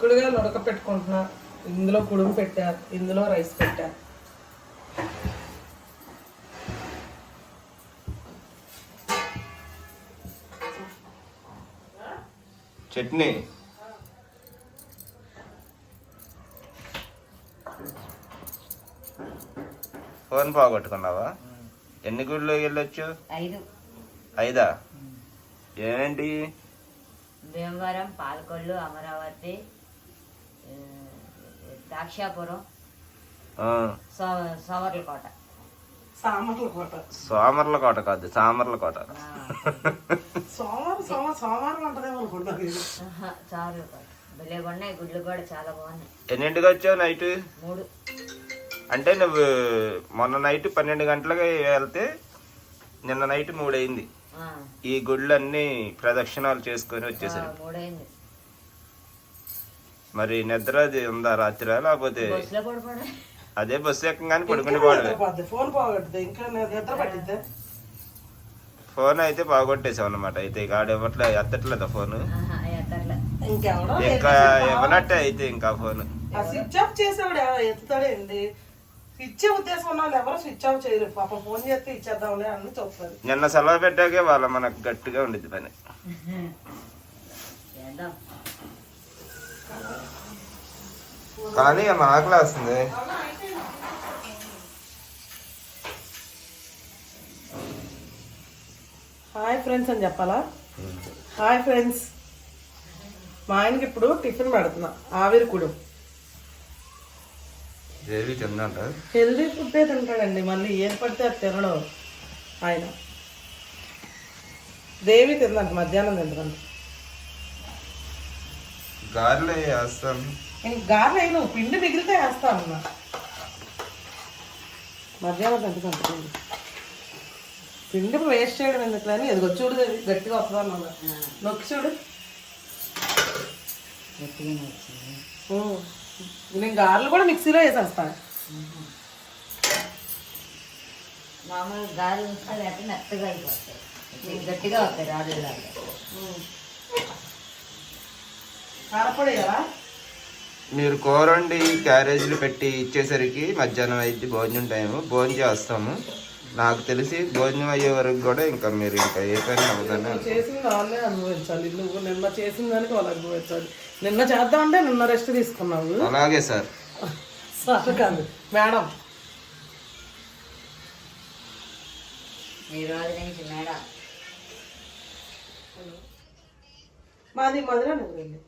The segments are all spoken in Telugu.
చిక్కుడుగా ఉడక పెట్టుకుంటున్నా. ఇందులో కుడుము పెట్టా, ఇందులో రైస్ పెట్టా. చట్నీ ఫోన్ పోగొట్టుకున్నావా? ఎన్ని గుళ్ళు వెళ్ళొచ్చు? 5 ఏంటి? భీమవరం, పాలకొల్లు, అమరావతి, ద్రాక్షాపురం, సోమర్లకోట. సోమర్లకోట కాదు, సామర్లకోట. సామర్లకోట భలే ఉన్నాయి. గుడ్లు కూడా చాలా బాగున్నాయి. ఎన్నింటికి వచ్చావు? నైట్ 3. అంటే నువ్వు మొన్న నైట్ 12 గంటలకి వెళ్తే నిన్న నైట్ 3 అయింది. ఈ గుళ్ళన్నీ ప్రదక్షిణాలు చేసుకొని వచ్చేసారు. 3 అయింది. మరి నిద్ర అది ఉందా రాత్రి? లేకపోతే అదే బస్సు ఎక్కగానే పడుకుని ఫోన్ అయితే బాగొట్టేసావు అన్నమాట. అయితే ఇక ఆడేమట్లా ఎత్తట్లేదా ఫోన్? ఇంకా ఇవ్వనట్టే అయితే ఇంకా ఫోన్ స్విచ్ ఆఫ్ చేసేవాడు ఎత్తుతాడేంది? ఇచ్చే ఉద్దేశం ఉన్న వాళ్ళు ఎవరు స్విచ్ ఆఫ్ చేయరు. పాప ఫోన్ చేస్తే ఇచ్చేద్దాంలే అని చెప్తారు. నిన్న సెలవు పెట్టాకే వాళ్ళ మనకు గట్టిగా ఉండిద్ది పని. కానీ మా ఆకలి వస్తుంది. హాయ్ ఫ్రెండ్స్ అని చెప్పాలా? హాయ్ ఫ్రెండ్స్, మా ఆయనకి ఇప్పుడు టిఫిన్ పెడుతున్నా. ఆవిరి కుడు దేవి తిందంట. Healthy food తింటాడండి. మళ్ళీ ఏది పడితే అది తినడం ఆయన. దేవి తిందంట, మధ్యాహ్నం తింటాను. గారెలు వేస్తాను. గారెలు అయినా పిండి మిగిలితే వేస్తాను. మధ్యాహ్నం తింటుంది. పిండి వేస్ట్ చేయడం ఎందుకు అని అది చూడు గట్టిగా వస్తుందన్న నొక్కి చూడు. నేను గారెలు కూడా మిక్సీలో వేసేస్తాను. మామూలు గారెలు వస్తాయి అంటే మెత్తగా అయిపోతాయి, గట్టిగా వస్తాయి రాజులాగా. కారపొడి కదా మీరు కూర వండి క్యారేజీలు పెట్టి ఇచ్చేసరికి మధ్యాహ్నం అయితే భోజనం టైము. భోజనం చేస్తాము. నాకు తెలిసి భోజనం అయ్యే వరకు కూడా ఇంకా మీరు ఇంకా ఏ పని అవ్వదని చేసింది వాళ్ళే అనుభవించాలి. నువ్వు నిన్న చేసిన దానికి వాళ్ళు అనుభవించాలి. నిన్న చేద్దామంటే నిన్న రెస్ట్ తీసుకున్నావు. అలాగే సార్. సార్ కాదు మేడం. ఈ రోజు నుంచి మేడం మాది మధురా నగరండి.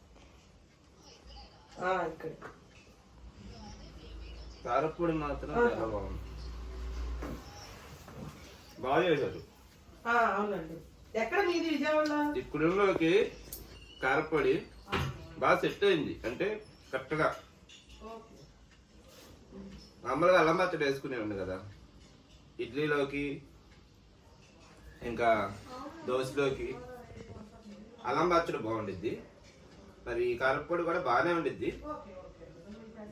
ఇక్కడ కారపొడి మాత్రం చాలా బాగుంది. బాగా చేశారు. అవునండి. ఎక్కడ మీది? విజయవాడ. ఇక్కడలోకి కారపొడి బాగా సెట్ అయింది. అంటే కరెక్ట్గా మామూలుగా అల్లం పచ్చడి వేసుకునేవాడిని కదా ఇడ్లీలోకి, ఇంకా దోశలోకి అల్లం పచ్చడి బాగుండిద్ది. మరి ఈ కారపొడి కూడా బాగానే ఉండిద్ది.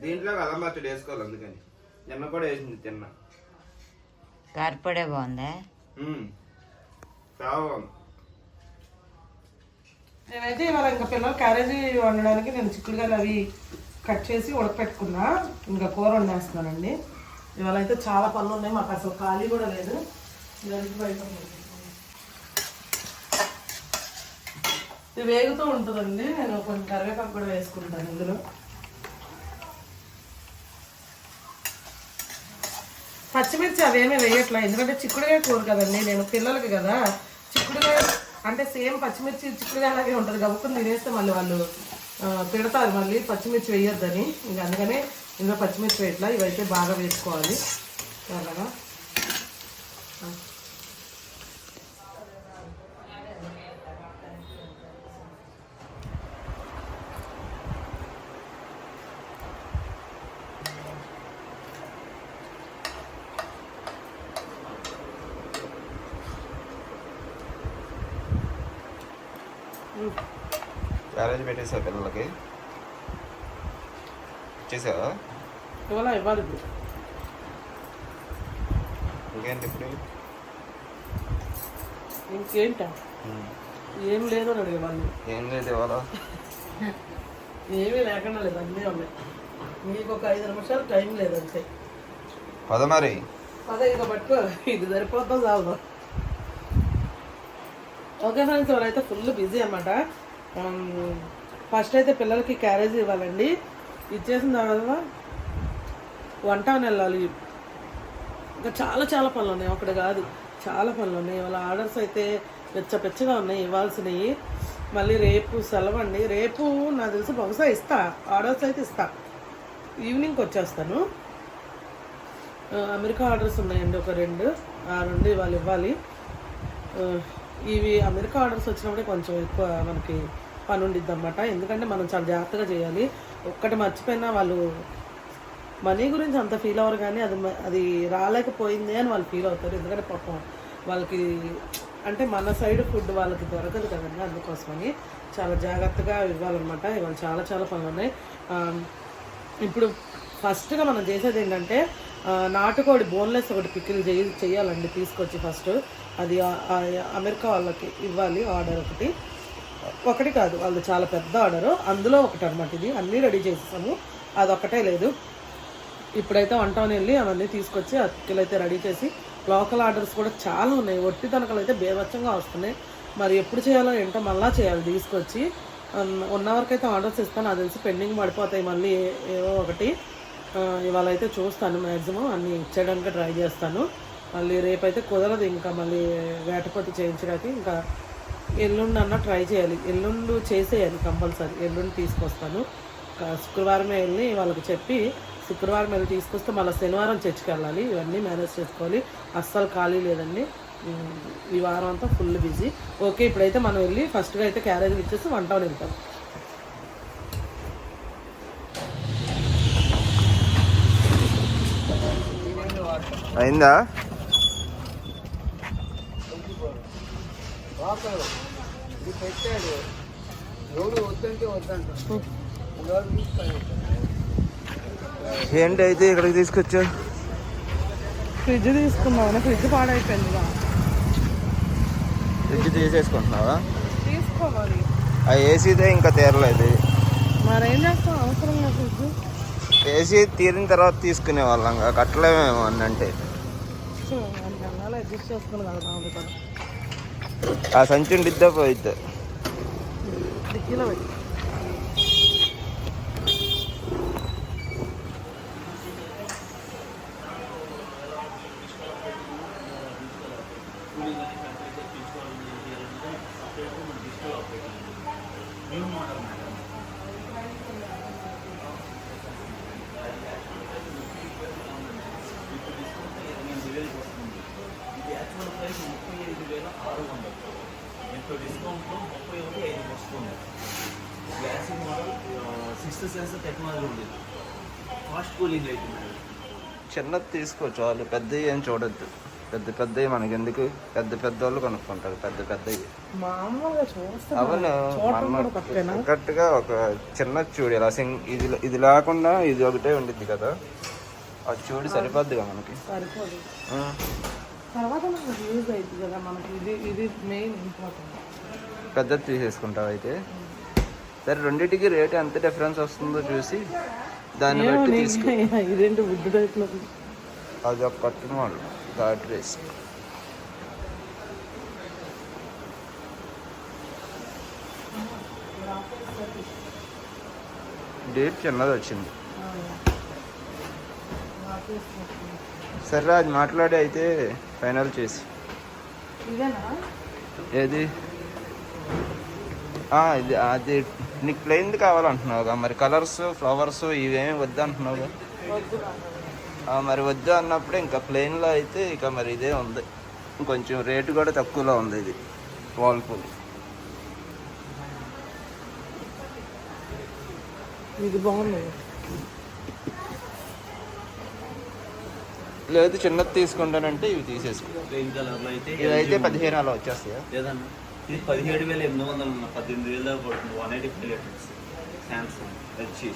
దీంట్లో అల్లం పచ్చడి వేసుకోవాలి. అందుకని నిన్న కూడా వేసింది తిన్నా. కారపొడే బాగుందా? చాలా బాగుంది. నేనైతే ఇవాళ ఇంకా పిల్లలు క్యారేజీ వండడానికి నేను చిక్కుడుగాయలు అవి కట్ చేసి ఉడకపెట్టుకున్నా. ఇంకా కూర వండేస్తున్నానండి. ఇవాళ అయితే చాలా పనులు ఉన్నాయి. మాకు అసలు ఖాళీ కూడా లేదు. ఇది వేగుతూ ఉంటుందండి. నేను కొంచెం కరివేపాకు కూడా వేసుకుంటాను ఇందులో. పచ్చిమిర్చి అవేమీ వేయట్లా, ఎందుకంటే చిక్కుడుగాయ కూర కదండి. నేను పిల్లలకి కదా చిక్కుడుగాయ అంటే సేమ్ పచ్చిమిర్చి చిక్కుడుగాయ అలాగే ఉంటుంది. గబుక్కుని తినేస్తే మళ్ళీ వాళ్ళు తిడతారు మళ్ళీ పచ్చిమిర్చి వేయొద్దని. ఇంకా అందుకనే ఇందులో పచ్చిమిర్చి వేయట్లా. ఇవైతే బాగా వేసుకోవాలి. అలాగా క్యారేజ్ పెట్టేసా పిల్లలకి. ఇచ్చేసావా? ఇవాళ ఇవ్వాలి. ఇంకేంటి ఇప్పుడు? ఇంకేంట ఏం లేదు అని అడిగే వాళ్ళు. ఏం లేదు ఇవాళ. ఏమీ లేకుండా లేదు, అన్నీ ఉన్నాయి. మీకు ఒక 5 నిమిషాలు టైం లేదంతే. పద మరి అదే ఇక పట్టుకో, ఇది సరిపోతాం చాలు. ఓకే ఫ్రెండ్స్, ఎవరైతే ఫుల్ బిజీ అన్నమాట. ఫస్ట్ అయితే పిల్లలకి క్యారేజ్ ఇవ్వాలండి. ఇచ్చేసిన తర్వాత వంట వెళ్ళాలి. ఇంకా చాలా చాలా పనులు ఉన్నాయి, ఒకటి కాదు చాలా పనులు ఉన్నాయి. వాళ్ళ ఆర్డర్స్ అయితే పెచ్చగా ఉన్నాయి ఇవ్వాల్సినవి. మళ్ళీ రేపు సెలవు అండి. రేపు నాకు తెలిసి బహుశా ఇస్తా, ఆర్డర్స్ అయితే ఇస్తా. ఈవినింగ్కి వచ్చేస్తాను. అమెరికా ఆర్డర్స్ ఉన్నాయండి ఒక 2, ఆ 2 వాళ్ళు ఇవ్వాలి. ఇవి అమెరికా ఆర్డర్స్ వచ్చినప్పుడే కొంచెం ఎక్కువ మనకి పని ఉండిద్ది అన్నమాట. ఎందుకంటే మనం చాలా జాగ్రత్తగా చేయాలి. ఒక్కటి మర్చిపోయినా వాళ్ళు మనీ గురించి అంత ఫీల్ అవ్వరు, కానీ అది రాలేకపోయింది అని వాళ్ళు ఫీల్ అవుతారు. ఎందుకంటే పాపం వాళ్ళకి అంటే మన సైడ్ ఫుడ్ వాళ్ళకి దొరకదు కదండి, అందుకోసమని చాలా జాగ్రత్తగా ఇవ్వాలన్నమాట. ఇవాళ చాలా చాలా పనులు ఉన్నాయి. ఇప్పుడు ఫస్ట్గా మనం చేసేది ఏంటంటే నాటుకోడి బోన్లెస్ ఒకటి పికిల్ చేయాలండి. తీసుకొచ్చి ఫస్ట్ అది అమెరికా వాళ్ళకి ఇవ్వాలి. ఆర్డర్ ఒకటి కాదు, వాళ్ళు చాలా పెద్ద ఆర్డరు, అందులో ఒకటి అనమాట. ఇది అన్నీ రెడీ చేసేసాము, అదొక్కటే లేదు. ఇప్పుడైతే వంటని వెళ్ళి అవన్నీ తీసుకొచ్చి అతికిలు అయితే రెడీ చేసి, లోకల్ ఆర్డర్స్ కూడా చాలా ఉన్నాయి. ఒట్టి తనకలు అయితే బేవచ్చంగా వస్తున్నాయి. మరి ఎప్పుడు చేయాలో ఏంటో మళ్ళీ చేయాలి తీసుకొచ్చి. ఉన్న వరకైతే ఆర్డర్స్ ఇస్తాను, అది తెలిసి పెండింగ్ పడిపోతాయి మళ్ళీ ఏవో ఒకటి. ఇవాళ అయితే చూస్తాను, మ్యాక్సిమం అన్నీ ఇచ్చేయడానికి ట్రై చేస్తాను. మళ్ళీ రేపైతే కుదరదు, ఇంకా మళ్ళీ వేటపోతే చేయించడానికి. ఇంకా ఎల్లుండి అన్న ట్రై చేయాలి, ఎల్లుండి చేసేయాలి కంపల్సరీ. ఎల్లుండి తీసుకొస్తాను. శుక్రవారమే వెళ్ళి వాళ్ళకి చెప్పి శుక్రవారం వెళ్ళి తీసుకొస్తే మళ్ళీ శనివారం చర్చికి వెళ్ళాలి. ఇవన్నీ మేనేజ్ చేసుకోవాలి, అస్సలు ఖాళీ లేదండి. ఈ వారం అంతా ఫుల్ బిజీ. ఓకే, ఇప్పుడైతే మనం వెళ్ళి ఫస్ట్గా అయితే క్యారేజీలు ఇచ్చేసి వంట వెళ్తాం. అయిందా? ఏంటి అయితే ఇక్కడికి తీసుకొచ్చా? ఫ్రిడ్జ్ తీసుకున్నావు, ఫ్రిడ్జ్ పాడైపోయింది. ఫ్రిడ్జ్ తీసేసుకుంటున్నావా? తీసుకోవాలి, ఆ ఏసీదే ఇంకా తీరలేదు. మరేం చేస్తాం, అవసరం లేదు ఫ్రిడ్జ్. ఏసీ తీరిన తర్వాత తీసుకునే వాళ్ళం, కట్టలేమేమో అని అంటే అడ్జస్ట్ చేసుకుని కదా. ఆ సంచి ఉండిద్దా పోయిద్దా? డిక్కీలో పెట్టి డిస్కౌంట్లో 31,500 వస్తుంది. Classic model 6th sense technology ఉంది. ఫాస్ట్ కూలింగ్ అవుతుంది. చిన్నది తీసుకోవచ్చు వాళ్ళు, పెద్దవి ఏం చూడొద్దు. పెద్దవి మనకి ఎందుకు? పెద్ద వాళ్ళు కొనుక్కుంటారు పెద్దవి. అవును, కరెక్ట్గా ఒక చిన్నది చూడు. ఇలా ఇది లేకుండా ఇది ఒకటే ఉండిద్ది కదా, అది చూడు సరిపోద్దిగా మనకి. సరిపోదు, తర్వాత మనకి యూజ్ అవుతుంది కదా మనకి. ఇది మెయిన్ ఇంపార్టెంట్. పెద్దది తీసేసుకుంటావు అయితే. సరే, రెండింటికి రేట్ ఎంత డిఫరెన్స్ వస్తుందో చూసి దాన్ని బట్టి తీసుకో. ఇదేంటి వుడ్ టైప్లో? అది ఒక కట్టిన వాళ్ళు గాడ్రేజ్. డేట్ చిన్నది వచ్చింది. సరే, అది మాట్లాడి అయితే ఫైనల్ చేసి. ఏది? ఇది అది నీకు ప్లెయిన్ది కావాలంటున్నావుగా, మరి కలర్స్ ఫ్లవర్స్ ఇవేమి వద్దు అంటున్నావుగా. మరి వద్దు అన్నప్పుడు ఇంకా ప్లెయిన్లో అయితే ఇక మరి ఇదే ఉంది. కొంచెం రేటు కూడా తక్కువలో ఉంది ఇది వాల్పూల్. ఇది బాగుంది. లేదు చిన్నది తీసుకుంటానంటే ఇవి తీసేసుకో. ప్లెయిన్ కలర్లో అయితే ఇదైతే 15 అలా వచ్చేస్తాయా? లేదన్నా, ఇది 17,800 ఉన్న 18,000 దాకా పడుతుంది. 185 లీటర్స్ శాంసంగ్ ఎల్జీ.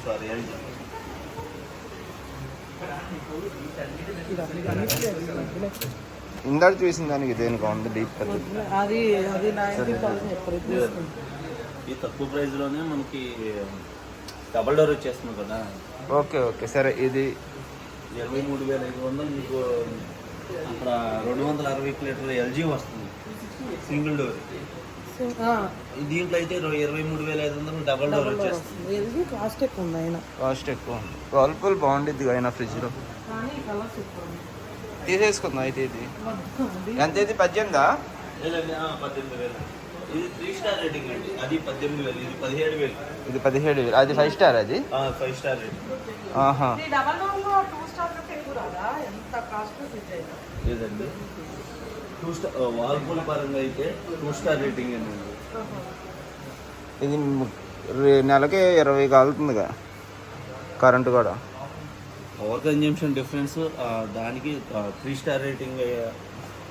ఇందాక చూసిన దానికి దేనికి ఉంది డీప్ అది 90,000 ఈ తక్కువ ప్రైస్లోనే మనకి డబల్ డోర్ వచ్చేస్తుంది కదా. ఓకే ఓకే సరే. ఇది 23,500 మీకు అక్కడ 260 లీటర్ ఎల్జీ వస్తుంది సింగిల్ డోర్. దీంట్లో అయితే 23,500 డబల్ డోర్ వచ్చేస్తుంది. ఇది కాస్ట్ ఎక్కువ ఉంది అయినా, కాస్ట్ ఎక్కువ ఉంది. వర్ల్పూల్ బాగుండిద్ది అయినా ఫ్రిడ్జ్లో. కానీ కలర్ సూపర్ ఉంది. తీసేసుకుందాం అయితే. ఇది ఎంత? ఇది 18,000. లేదండి 18,000. ఇది 3 స్టార్ రేటింగ్ అండి. అది 18,000. ఇది 17,000. ఇది 17,000. అది 5 స్టార్. అది 5 స్టార్ రేటింగ్. ఆహా. ఈ డబల్ డోర్లో 2 స్టార్ కంటే ఎక్కువ రాదా? ఎంత కాస్ట్ ఫ్రిడ్జ్ అయినా? లేదండి 2 స్టార్ వాల్పూల్ పరంగా అయితే 2 స్టార్ రేటింగ్ అండి. ఇది నెలకి 20 కాలుతుందిగా కరెంటు కూడా. పవర్ కన్జంప్షన్ డిఫరెన్స్ దానికి 3 స్టార్ రేటింగ్.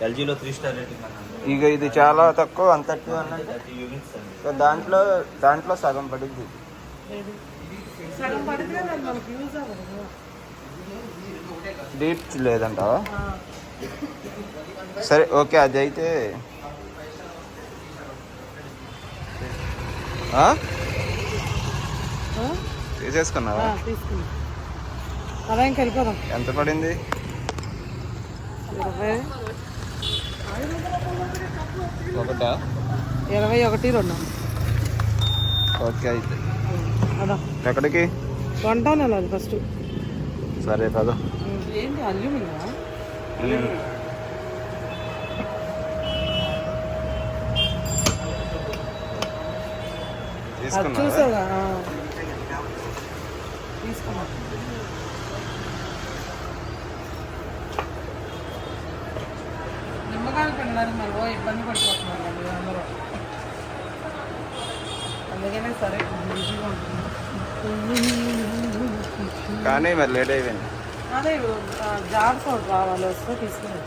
ఎల్జీలో 3 స్టార్ రేటింగ్ అన్నాను. ఇక ఇది చాలా తక్కువ, 130 30 యూనిట్స్ అండి. సో దాంట్లో సగం పడుద్ది. సగం పడితే మనకి యూజ్ అవ్వదు. డీప్ లేదంటావా? సరే ఓకే. అది అయితే తీసేసుకున్నావా? తీసుకున్నా. అలా ఇంక వెళ్ళిపోదాం. ఎంత పడింది? 21, 22. ఓకే అయితే. అదా ఎక్కడికి? కొంటాను వెళ్ళాలి ఫస్ట్. సరే పద. ఏంటి అల్యూమినియా? తీసుకున్నా. చూసావా? తీసుకున్నా. నిమ్మకాయలు పెట్టడానికి మరి ఇబ్బంది పడిపోతున్నారు అందరూ. అందుకనే సరే ఈజీగా ఉంటుంది. కానీ మరి లేట్ అయిపోయింది. అదే జార్స్ ఒకటి రావాలి, వస్తే తీసుకుని.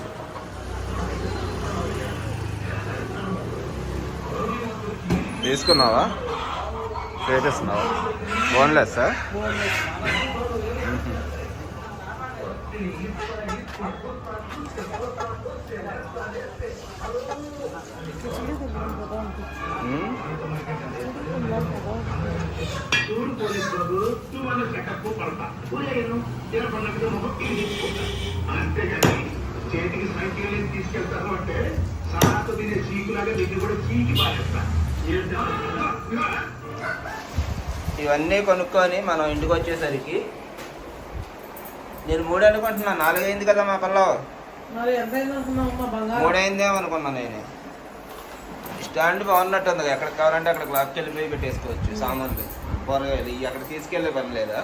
తీసుకున్నావా? చేసేస్తున్నావా? Boneless sir. ఇవన్నీ కొనుక్కొని మనం ఇంటికి వచ్చేసరికి నేను 3 అనుకుంటున్నా. 4 అయింది కదా మా పిల్లలు. మరి ఎంత అయింది అనుకున్నావు? 3 అయిందేమో అనుకున్నా నేను. స్టాండ్ బాగున్నట్టు ఉంది. ఎక్కడికి కావాలంటే అక్కడికి లాక్కెళ్ళిపోయి పెట్టేసుకోవచ్చు సామాన్లు, కూరగాయలు. ఇవి అక్కడ తీసుకెళ్ళే పని లేదా?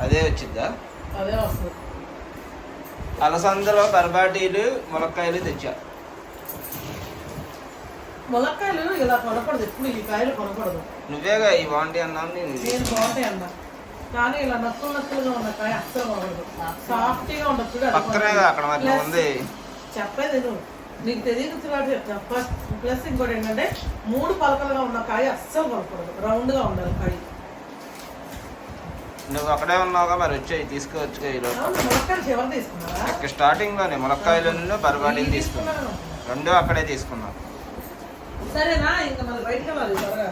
అదే వచ్చిద్దా? అదే వస్తుంది. అలసందలో బర్బాటీలు ములక్కాయలు తెచ్చా. ములక్కాయలు ఇలా కొనకూడదు, ఎప్పుడు ఈ కాయలు కొనకూడదు. నువ్వేగా ఈ బాగుంటాయి అన్నావు. నేను బాగుంటాయి అన్నా, కానీ ఇలా నక్కులుగా ఉన్న కాయ అస్సలు బాగుండదు. సాఫ్ట్గా ఉండొచ్చు. పక్కనేగా అక్కడ మధ్య ఉంది. చెప్పేది నువ్వు, నీకు తెలియదు కాబట్టి చెప్తా. ఫస్ట్ ప్లస్ ఇంకోటి ఏంటంటే 3 పలకలుగా ఉన్న కాయ అస్సలు కొనకూడదు, రౌండ్గా ఉండాలి కాయ. నువ్వు అక్కడే ఉన్నావుగా, మరి వచ్చాయి తీసుకోవచ్చు. ములక్కాయలు చివరి తీసుకున్నారా? స్టార్టింగ్ లోనే ములక్కాయలు బర్బాటీలు తీసుకున్నాను. 2 అక్కడే తీసుకున్నాను. సరేనా? ఇంకా మరి బయటకు వెళ్ళాలి త్వరగా.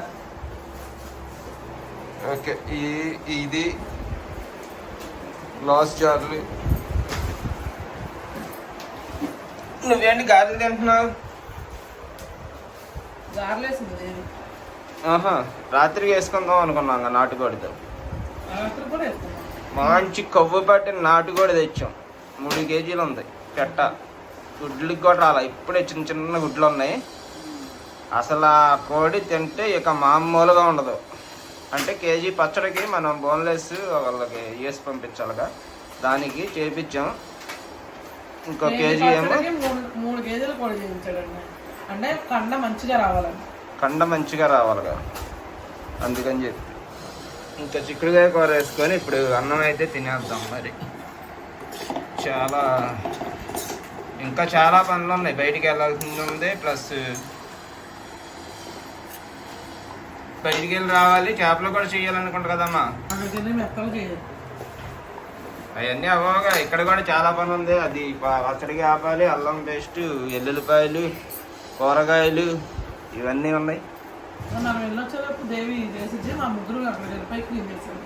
ఓకే. ఇది గ్లాస్ జార్లు. నువ్వేంటి గారెలు తింటున్నావు? గార్లేసింది ఆహా, రాత్రికి వేసుకుందాం అనుకున్నాం నాటుకోడితో. రాత్రి కూడా వేసుకున్నాం. మంచి కొవ్వు పట్టిన నాటుకోడి తెచ్చాం. 3 కేజీలు ఉంది పెట్ట. గుడ్లకి కూడా రాలా, ఇప్పుడే చిన్న చిన్న గుడ్లు ఉన్నాయి. అసలు ఆ కోడి తింటే ఇక మామూలుగా ఉండదు. అంటే కేజీ పచ్చడికి మనం బోన్లెస్ వాళ్ళకి వేసి పంపించాలిగా, దానికి చేపించాం. ఇంకో కేజీ ఏమో 3 కేజీలు కోడి చేయించాడండి. అంటే కండ మంచిగా రావాలండి. కండ మంచిగా రావాలిగా, అందుకని చెప్పి ఇంకా చిక్కుడుకాయ కూర వేసుకొని ఇప్పుడు అన్నం అయితే తినేద్దాం. మరి ఇంకా చాలా పనులు ఉన్నాయి. బయటికి వెళ్ళాల్సింది ఉంది, ప్లస్ బయటికి వెళ్ళి రావాలి. చేపలు కూడా చేయాలనుకుంటా కదమ్మా. అక్కడికి మెత్తలు చేయాలి. అవన్నీ అవ్వగా ఇక్కడ కూడా చాలా పని ఉంది. అది పచ్చడికి ఆపాలి, అల్లం పేస్ట్, ఎల్లుల్లిపాయలు, కూరగాయలు ఇవన్నీ ఉన్నాయి. మనం వెళ్ళొచ్చేటప్పుడు దేవి వేసి మా ముగ్గురు అక్కడ వెళ్ళిపోయి క్లీన్ చేశారు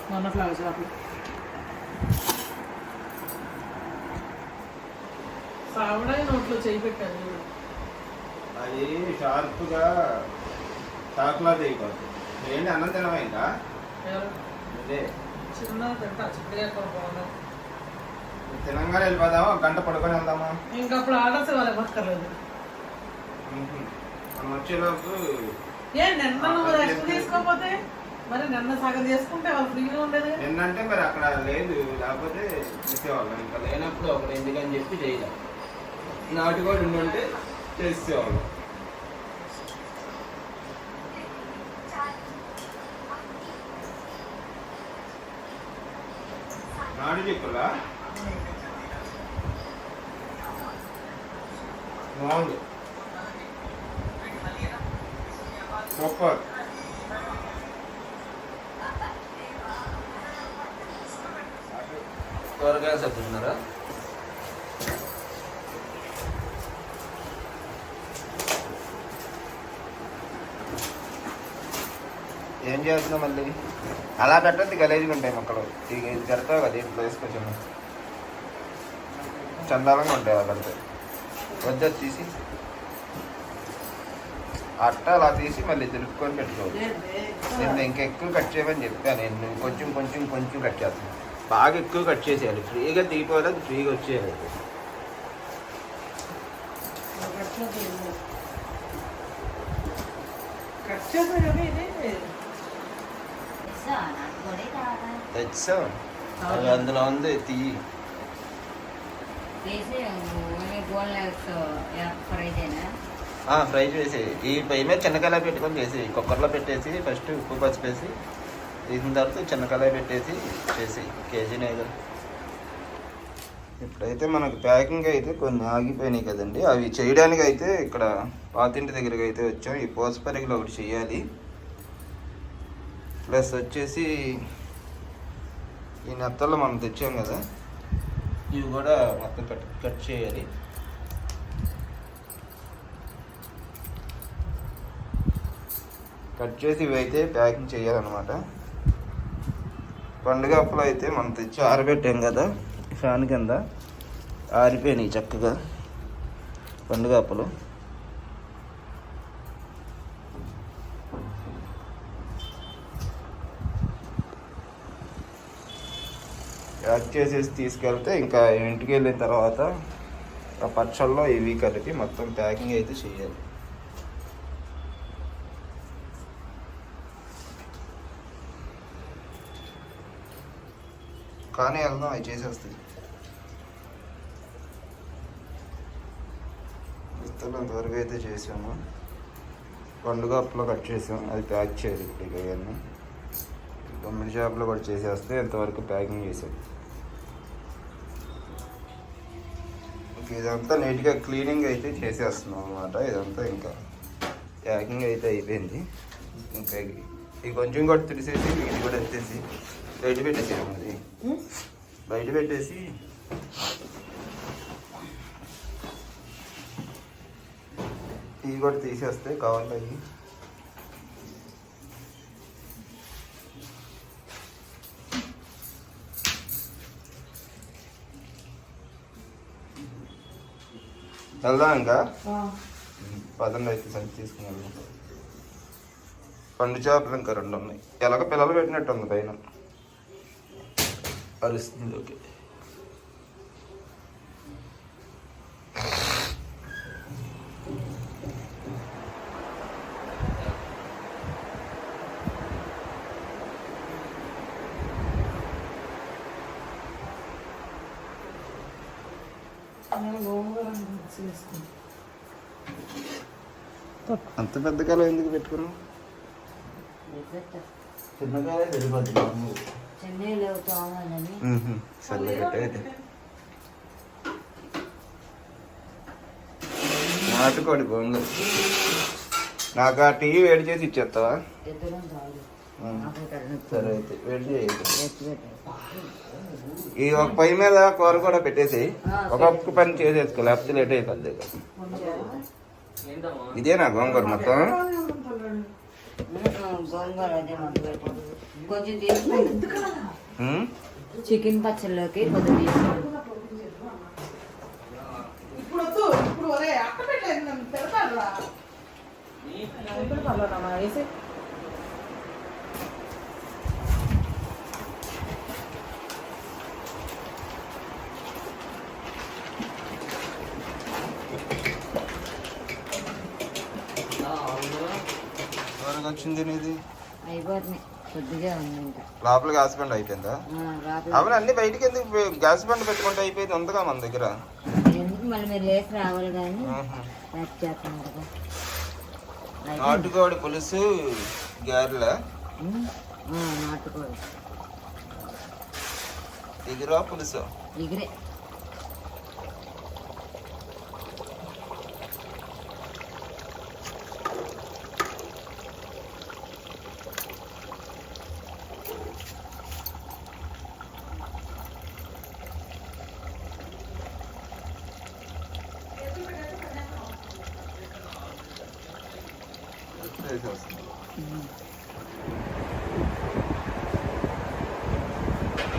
మొన్నట్లాగా షాప్లో. సావిడ నోట్లో చేయి పెట్టాను. అది షార్ప్గా చాక్లెట్ అయిపోతుంది. ఏంటి అన్నం తినవా ఇంకా? అదే చిన్న తింటా చిక్కుడుగా కూర బాగున్నాయి. తెలంగాణ వెళ్ళిపోదామా, ఒక గంట పడుకొని వెళ్దామా? ఇంకా అప్పుడు ఆర్డర్స్ ఇవ్వాలి పక్కర్లేదు. మనం వచ్చేలోపు నిన్న నువ్వు రెస్ట్ తీసుకోకపోతే మరి నిన్న సగం చేసుకుంటే వాళ్ళు ఫ్రీగా ఉండేది. నిన్నంటే మరి అక్కడ లేదు, లేకపోతే చేసేవాళ్ళం. ఇంకా లేనప్పుడు అక్కడ ఎందుకని చెప్పి చేయలేం. నాటు కూడా ఉండుంటే చేసేవాళ్ళం. నాటు చిక్కులా బాగుంది, సూపర్. కూరగాయలు సత్తున్నారా? ఏం చేస్తున్నావు మళ్ళీ? అలా పెట్టద్దు, గలీజ్గా ఉంటాయి మొక్కలు. ఇది పెడతావు కదా, ఇంట్లో వేసుకొచ్చాము చందాలంగా ఉంటాయి అలా పెడితే. వద్ద తీసి అట్ట అలా తీసి మళ్ళీ దులుపుకొని పెట్టుకోవచ్చు. నేను ఇంకా ఎక్కువ కట్ చేయమని చెప్పాను. నేను కొంచెం కొంచెం కొంచెం కట్ చేస్తాను. బాగా ఎక్కువ కట్ చేసేయాలి, ఫ్రీగా తీయపోవాలి, అది ఫ్రీగా వచ్చేయాలి. కట్ చేసా కదా ఇది తెచ్చావు, అది అందులో ఉంది, తీయి. ఫ్రై చేసి ఈ పొయ్యి మీద చిన్న కళాయి పెట్టుకొని చేసి కుక్కర్లో పెట్టేసి ఫస్ట్ ఉప్పు పసుపు వేసి తీసిన తర్వాత చిన్న కళాయి పెట్టేసి చేసి కేజీ నేదు. ఇప్పుడైతే మనకు ప్యాకింగ్ అయితే కొన్ని ఆగిపోయినాయి కదండి, అవి చేయడానికి అయితే ఇక్కడ పాతింటి దగ్గరికి అయితే వచ్చాం. ఈ పోసపరిగిలో ఒకటి చేయాలి, ప్లస్ వచ్చేసి ఈ నెత్తల్లో మనం తెచ్చాం కదా, ఇవి కూడా మొత్తం కట్ చేయాలి. కట్ చేసి ఇవి అయితే ప్యాకింగ్ చేయాలన్నమాట. పండుగ అప్పులు అయితే మనం తెచ్చి ఆరబెట్టాం కదా ఫ్యాన్ కింద, ఆరిపోయినాయి చక్కగా పండుగ అప్పులు. ప్యాక్ చేసేసి తీసుకెళ్తే ఇంకా ఇంటికి వెళ్ళిన తర్వాత ఆ పచ్చళ్ళలో ఇవి కలిపి మొత్తం ప్యాకింగ్ అయితే చేయాలి. కానీ వెళ్దాం, అవి చేసేస్తాయి. ఇంతవరకు అయితే చేసాము. పండుగ అప్పులో కట్ చేసాం, అది ప్యాక్ చేయాలి. ఇప్పుడు ఇవన్నీ తొమ్మిది షాప్లో కూడా చేసేస్తే ఇంతవరకు ప్యాకింగ్ చేసాం. ఇదంతా నీట్గా క్లీనింగ్ అయితే చేసేస్తున్నాం అన్నమాట. ఇదంతా ఇంకా ప్యాకింగ్ అయితే అయిపోయింది. ఇంకా ఇది కొంచెం కూడా తుడిసేసి ఇది కూడా ఎత్తేసి బయట పెట్టేసాము. అది బయట పెట్టేసి ఇవి కూడా తీసేస్తే కావాలి. వెళ్దాం ఇంకా పదండి అయితే సంచి తీసుకుని వెళ్దాం. పండు చేపలు ఇంకా 2 ఉన్నాయి. ఎలాగ పిల్లలు పెట్టినట్టు ఉంది పైన అరుస్తుంది. ఓకే, అంత పెద్ద కాలం ఎందుకు పెట్టుకున్నావు? చిన్నకాయ సరిపోద్ది. సరే అయితే నాటుకోడి బొంగు. నాకు ఆ టీ వేడి చేసి ఇచ్చేస్తావా? సరే అయితే వేడి చేయాలి. ఈ ఒక పొయ్యి మీద కూర కూడా పెట్టేసి ఒక పని చేసేసుకో, లేకపోతే లేట్ అయిపోద్ది. ఇదేనా గోంగూర మొత్తం? గోంగూర అదే మాకు పెట్టింది. కొంచెం తీసుకోండి చికెన్ పచ్చళ్ళలోకి కొద్దిగా తీసుకోండి. ఇప్పుడు వద్దు, ఇప్పుడు ఒరే అట్ట పెట్టలేదు నన్ను పెడతాడురా. ఇప్పుడు పర్లేదమ్మా వేసి వచ్చింది ఇది అయిపోతుంది, కొద్దిగా ఉంది ఇంకా. లోపల గ్యాస్ బండ్ అయిపోయిందా? అవును, అన్ని బయటికి ఎందుకు గ్యాస్ బండ్ పెట్టుకుంటే అయిపోయింది, ఉందిగా మన దగ్గర. ఎందుకు మళ్ళీ మీరు లేచి రావాలి కానీ ప్యాక్ చేస్తున్నారు కదా. నాటుకోడి పులుసు గారెల నాటుకోడి ఎగురా పులుసు ఎగిరే.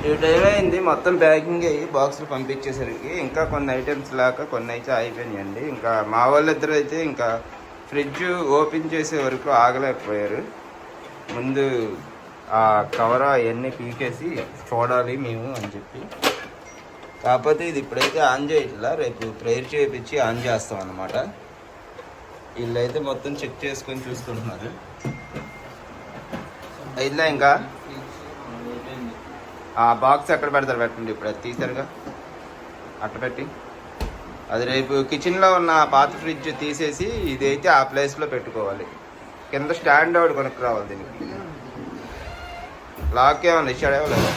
ఈ టైం అయింది, మొత్తం ప్యాకింగ్ అయ్యి బాక్సులు పంపించేసరికి ఇంకా కొన్ని ఐటమ్స్ లాగా కొన్ని అయితే అయిపోయినాయండి. ఇంకా మా వాళ్ళిద్దరు అయితే ఇంకా ఫ్రిడ్జ్ ఓపెన్ చేసే వరకు ఆగలేకపోయారు. ముందు ఆ కవర్ అవన్నీ పీకేసి చూడాలి మేము అని చెప్పి. కాకపోతే ఇది ఇప్పుడైతే ఆన్ చేయట్లా, రేపు ప్రేయర్ చేయించి ఆన్ చేస్తాం అన్నమాట. వీళ్ళైతే మొత్తం చెక్ చేసుకొని చూసుకుంటున్నారు. అయినా ఇంకా ఆ బాక్స్ ఎక్కడ పెడతారు పెట్టండి, ఇప్పుడు అది తీసారుగా అట్ట పెట్టి. అది రేపు కిచెన్లో ఉన్న పాత ఫ్రిడ్జ్ తీసేసి ఇదైతే ఆ ప్లేస్లో పెట్టుకోవాలి. కింద స్టాండ్ అవుట్ కొనుక్కు రావాలి. దీనికి లాక్ ఏమన్నా ఇచ్చాడేమో లేదా?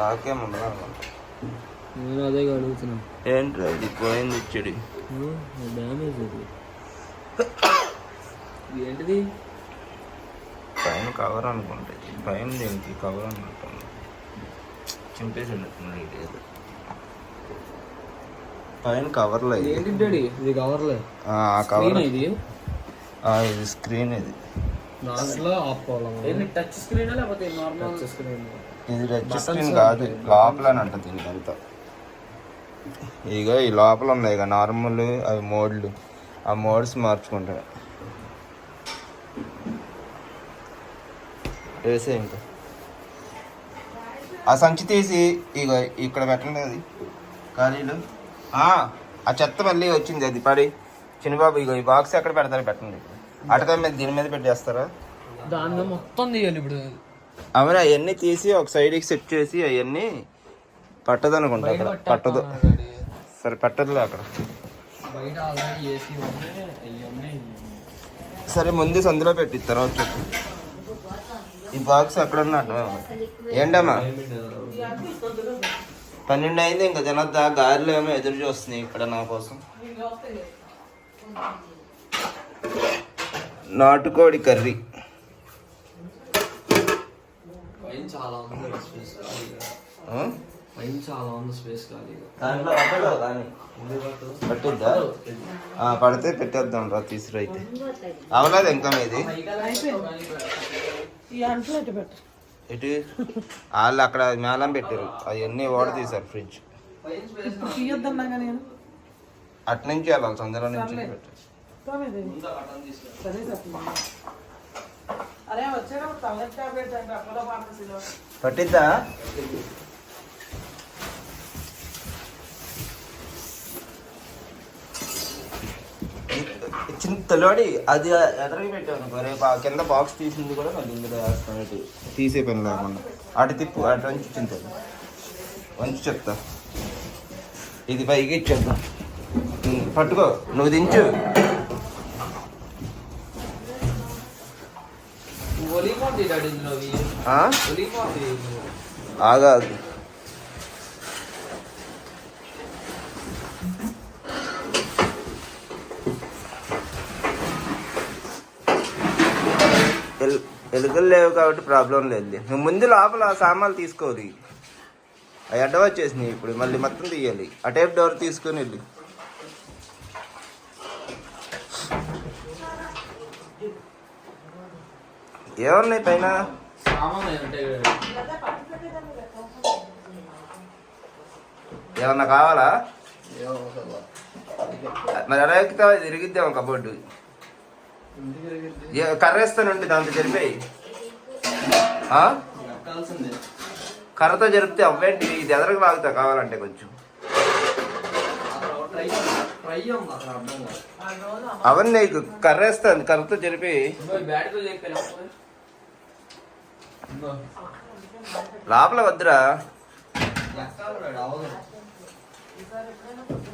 లాక్ ఏమన్నా? నేను అదే అడుగుతున్నాను. ఏంటి ఇది పోయింది ఇచ్చాడు, డ్యామేజ్ అది ఏంటిది? పైన కవర్ అనుకుంటే, పైన దీనికి కవర్ అనుకుంటాను, చింపేసి లేదు పైన కవర్లో. ఏంటి డాడీ ఇది? కవర్లే కవర్ ఇది? ఇది స్క్రీన్. ఇది దాంట్లో టచ్ స్క్రీన్ లేకపోతే నార్మల్ టచ్ స్క్రీన్? ఇది టచ్ స్క్రీన్ కాదు, లోపల అంట దీనికి అంతా. ఇక ఈ లోపల ఉన్నాయి ఇక నార్మల్ అవి మోడ్లు, ఆ మోడ్స్ మార్చుకుంటాయి. వేసే ఇంకా ఆ సంచి తీసి ఇక ఇక్కడ పెట్టండి. అది ఖాళీలు ఆ చెత్త మళ్ళీ వచ్చింది, అది పడి. చిన్నబాబు ఇక ఈ బాక్స్ ఎక్కడ పెడతారు పెట్టండి. అటక మీద దీని మీద పెట్టేస్తారా? దాన్ని మొత్తం తీయాలి ఇప్పుడు. అవును, అవన్నీ తీసి ఒక సైడ్కి సెట్ చేసి అవన్నీ పట్టదు అనుకుంటా. అక్కడ పట్టదు, సరే పట్టదులే అక్కడ. సరే ముందు సందులో పెట్టి తర్వాత చెప్పు. ఈ బాక్స్ ఎక్కడ ఉన్నట్టు ఏంటమ్మా? 12 అయింది, ఇంకా జనద్దా. గారెలు ఏమో ఎదురు చూస్తున్నాయి ఇక్కడ నా కోసం. నాటుకోడి కర్రీ దాంట్లో పట్టిద్దా? పడితే పెట్టేద్దాం రా, తీసుకురా. అయితే అవలేదు ఇంకా ఇది. ఇటు వాళ్ళు అక్కడ మేళం పెట్టారు, అవన్నీ ఓడ తీసారు ఫ్రిడ్జ్. అటు నుంచి వెళ్ళాలి, సందులో నుంచి పెట్టారు. పట్టిద్దా? చిన్న తలోడి అది ఎదరికి పెట్టాను. రేపు ఆ కింద బాక్స్ తీసింది కూడా మళ్ళీ ఇందులో వేస్తాను. తీసే పని లేకుండా అటు తిప్పు, అటు వంచి చింతది వంచి చెప్తా. ఇది పైకి ఇచ్చేద్దాం. పట్టుకో, నువ్వు దించు. ఆగా ఎలుకలు లేవు కాబట్టి ప్రాబ్లం లేదు. నువ్వు ముందు లోపల సామాన్లు తీసుకోవాలి. అవి అడ్డం వచ్చేసినాయి. ఇప్పుడు మళ్ళీ మొత్తం తీయాలి. ఆ టైప్ డోర్ తీసుకొని వెళ్ళి. ఏమున్నాయి పైన? ఏమన్నా కావాలా? మరి ఎలా ఎక్కుతావా? తిరిగిద్దాం కబోర్డు. కర్రేస్తానండి దాంతో జరిపాయి. కర్రతో జరిపితే అవ్వేంటి? ఇది ఎదరకు లాగుతా కావాలంటే కొంచెం. అవన్నీ కర్రేస్తాను, కర్రతో జరిపి లోపల వద్దురా.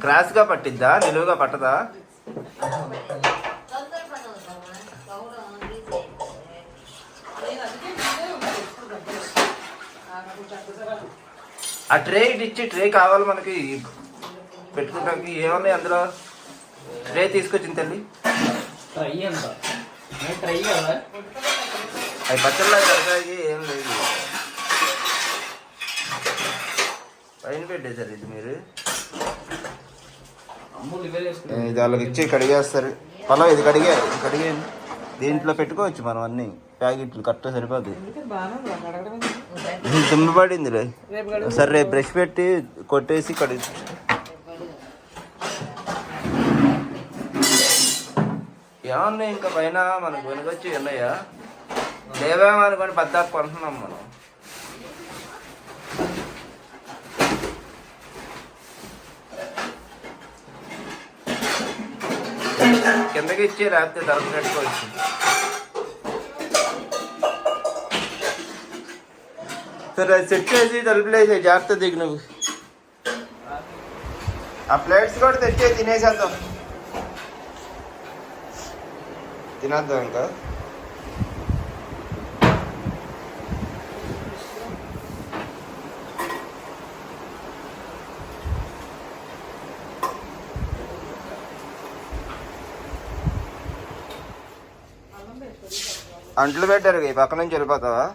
క్రాస్ గా పట్టిద్దా, నిలువుగా పట్టదా? ఆ ట్రే ఇచ్చి, ట్రే కావాలి మనకి పెట్టుకోవడానికి. ఏమన్నాయి అందులో? ట్రే తీసుకొచ్చింది తల్లి. అవి పచ్చళ్ళ తరకాయకి ఏం లేదు. పైన పెట్టేశారు ఇది మీరు. ఇది వాళ్ళకి ఇచ్చి కడిగేస్తారు. పొలం ఇది కడిగే దీంట్లో పెట్టుకోవచ్చు మనం అన్ని ప్యాకెట్లు. కరెక్ట్ సరిపోద్ది. తుమ్మి పడిందిలే. సరే రేపు బ్రష్ పెట్టి కొట్టేసి కడిగి. ఏమన్నాయి ఇంకా పైన మనకు వెనుకొచ్చి ఉన్నాయా? లేవేమో అనుకోని పద్దాకు కొంటున్నాం మనం. కిందకి ఇచ్చి రాత్రి తలుపు పెట్టుకోవచ్చు. సరే సెట్ చేసి తలుపులు వేసే. జాగ్రత్త దిగు నువ్వు. ఆ ప్లేట్స్ కూడా తెచ్చే, తినేసేద్దాం. తినేద్దాం ఇంకా. అంట్లు పెట్టారు, ఈ పక్క నుంచి వెళ్ళిపోతావా?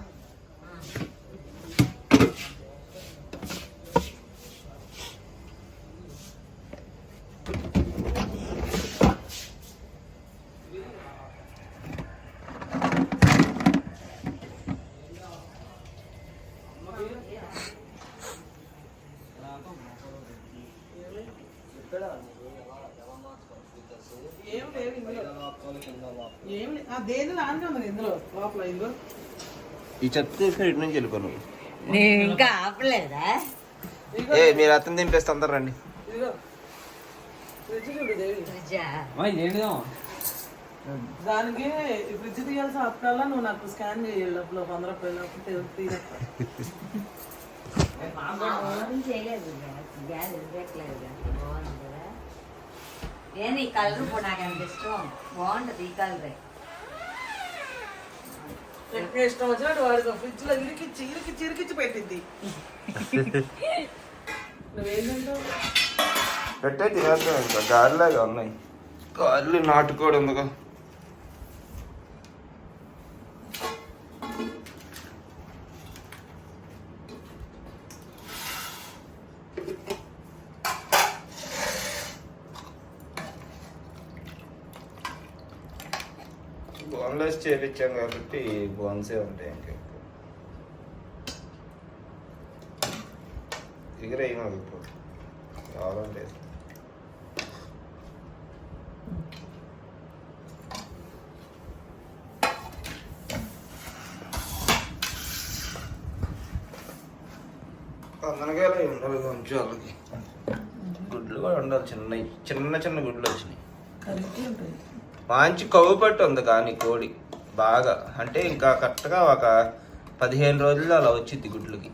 ఈ చెత్త తీసుకుని ఇటు నుంచి వెళ్ళిపోను. ఇంకా ఆపలేదా? మీరు అతను తింపేస్తే అందరు రండి. దానికి ఫ్రిడ్జ్ తీయాల్సిన అప్పుడల్లా నువ్వు నాకు స్కాన్ చేయాలి. డబ్బులు 100 రూపాయలు ఈ కలర్ నాకు అంత ఇష్టం. బాగుంటది ఈ కలరే. ఇష్టం వచ్చినట్టు వాడుకో. ఫ్రిడ్జ్ లో ఇరికిచ్చి ఇరికిచ్చి ఇరికిచ్చి పెట్టింది. నువ్వేంటంటావు? పెట్టే తినేద్దాం. ఇంకా గాలిలాగా ఉన్నాయి. గాలి నాటుకోడు ఎందుకు? బోన్లెస్ చేపించాం కాబట్టి బోన్సే ఉంటాయి. ఇంకా ఎగిరేయి మాకు ఇప్పుడు కావాలంటే. అందనకాయలు ఉండాలి కొంచెం. వాళ్ళకి గుడ్లు కూడా ఉండాలి. చిన్న చిన్న గుడ్లు వచ్చినాయి. మంచి కొవ్వు పట్టు ఉంది కానీ కోడి బాగా. అంటే ఇంకా కరెక్ట్గా ఒక 15 రోజుల్లో అలా వచ్చింది గుడ్లకి.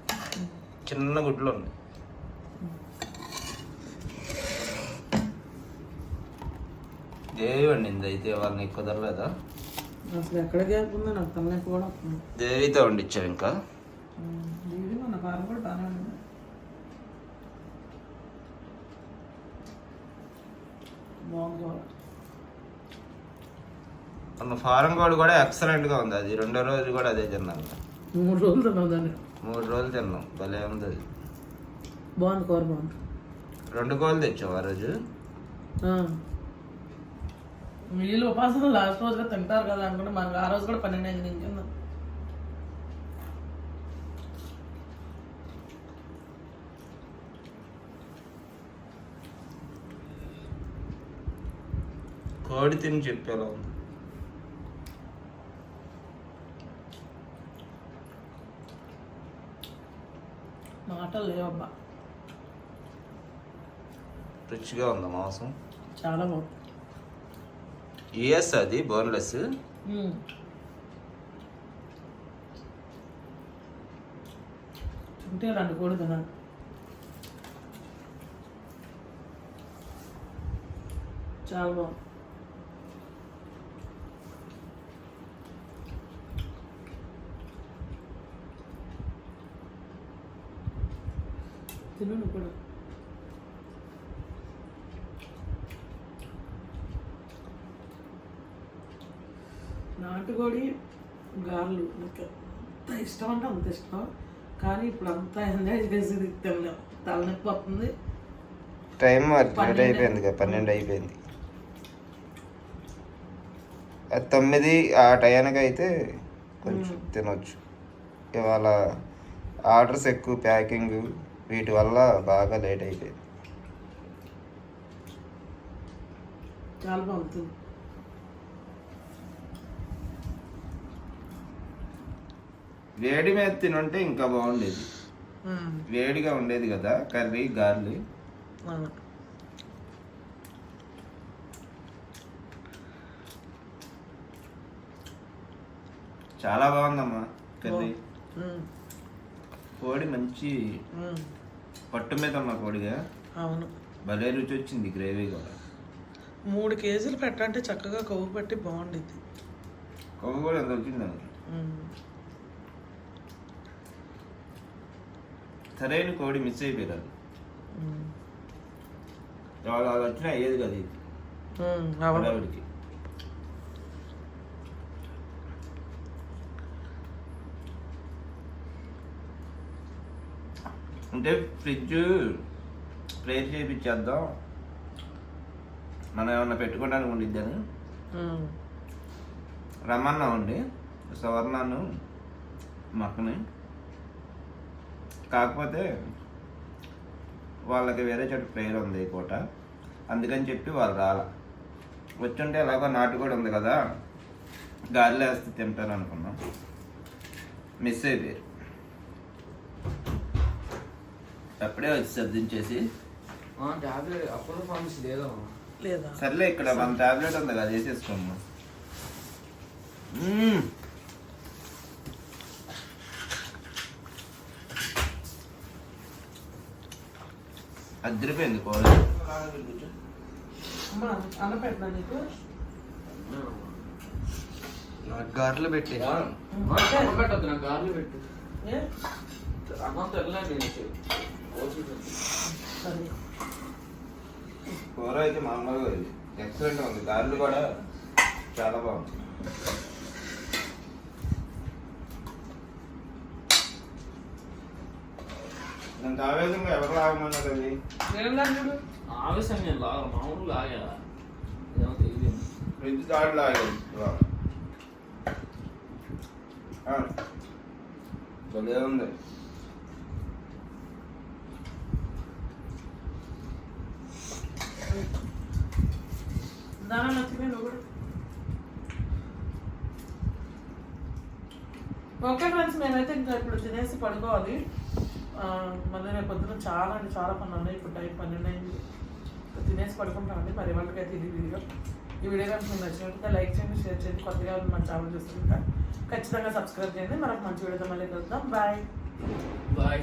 చిన్న గుడ్లు ఉన్నాయి. దేవి వండింది అయితే. వాళ్ళని కుదరలేదా? అసలు ఎక్కడ గ్యాప్ ఉందో నాకు తనకి కూడా. దేవితో వండించావు ఇంకా. మన కారం కూడా బాగానే ఉంది. బాగుంది. మన ఫారం కోడి కూడా ఎక్సలెంట్గా ఉంది. అది రెండో రోజు కూడా అదే తిన్నాను. 3 రోజులు తిన్నావు దాన్ని. 3 రోజులు తిన్నాం. భలే ఉంది అది. బాగుంది, కూర బాగుంది. 2 కోళ్ళు తెచ్చాం ఆ రోజు. వీళ్ళు ఉపాసన లాస్ట్ రోజుగా తింటారు కదా అనుకుంటే మనకు ఆ రోజు కూడా 12 అయింది ఇంకింద. కోడి తిని చెప్పేలా ఉంది. మాటలు లేవబ్బా, రుచిగా ఉంది మాంసం. చాలా బాగుంది. యూఎస్ అది బోన్లెస్. తింటే 2 కోడి తినాలి. చాలా బాగుంది. తిను నువ్వు కూడా. నాటుకోడి గారెలు నాకు ఎంత ఇష్టం అంటే అంత ఇష్టం. కానీ ఇప్పుడు అంతా ఎంజాయ్ చేసి తినలేము, తలనొప్పి వస్తుంది. టైం లేట్ అయిపోయింది కదా, 12 అయిపోయింది. అది 9 ఆ టయానికి అయితే కొంచెం తినొచ్చు. ఇవాళ ఆర్డర్స్ ఎక్కువ, ప్యాకింగ్, వీటి వల్ల బాగా లేట్ అయిపోయింది. చాలా బాగుంటుంది. వేడి మీద తినుంటే ఇంకా బాగుండేది. వేడిగా ఉండేది కదా కర్రీ, గార్లు. చాలా బాగుందమ్మా కర్రీ. కోడి మంచి పట్టు మీద అమ్మా కోడిగా. అవును, భలే రుచి వచ్చింది. గ్రేవీ కూడా 3 కేజీలు పెట్టంటే చక్కగా కొవ్వు పట్టి బాగుండేది. కొవ్వు కూడా ఎంత వచ్చిందండి. సరైన కోడి మిస్ అయిపోయారు. వాళ్ళు వచ్చినా అయ్యేది కదా ఇది ఆవిడకి. అంటే ఫ్రిడ్జ్ ప్లేస్ చేయించేద్దాం, మనం ఏమన్నా పెట్టుకోవడానికి ఉండిద్దని రమ్మన్నా ఉండి సవర్ణను మక్కని. కాకపోతే వాళ్ళకి వేరే చోట ప్రేయర్ ఉంది ఈ పూట, అందుకని చెప్పి వాళ్ళు రాల. వచ్చుంటే ఎలాగో నాటు కూడా ఉంది కదా, గాలిలో వేస్తే తింటారు అనుకున్నాం. మిస్ అయిపోయారు. అప్పుడే వచ్చి సర్దించేసి అప్పుడు ఫార్మసీ లేదా? సర్లే ఇక్కడ 1 టాబ్లెట్ ఉంది కదా, వేసేసుకోమ్మా. అద్దరిపోయింది కూర. అన్న పెట్టినా నీకు గార్లు పెట్టి పెట్టద్దు, నాకు గార్లు పెట్టు. అన్నం తెల్లండి. కూర అయితే మామూలుగా ఎక్సలెంట్ ఉంది. గారెలు కూడా చాలా బాగుంది. నేను ఆవేశంగా ఎవరు లాగమన్నారు అది? ఆవేశం నేను లాగా మామూలు లాగా ఏమో తెలియదు. ఫ్రిడ్జ్ దాడి లాగేది భలే ఉంది. ఓకే ఫ్రెండ్స్, మేమైతే ఇంకా ఇప్పుడు తినేసి పడుకోవాలి. మళ్ళీ రేపు పొద్దున చాలా అంటే చాలా పనులు ఉన్నాయి. ఇప్పుడు టైం 12 అయింది. తినేసి పడుకుంటామండి. మరి వాళ్ళకైతే ఇది వీడియో. ఈ వీడియో కనుక మీకు నచ్చినట్లయితే లైక్ చేయండి, షేర్ చేయండి. కొత్తగా మన ఛానల్ చూస్తుంటే ఖచ్చితంగా సబ్స్క్రైబ్ చేయండి. మనకు మంచి వీడియోతో మళ్ళీ కలుద్దాం. బాయ్.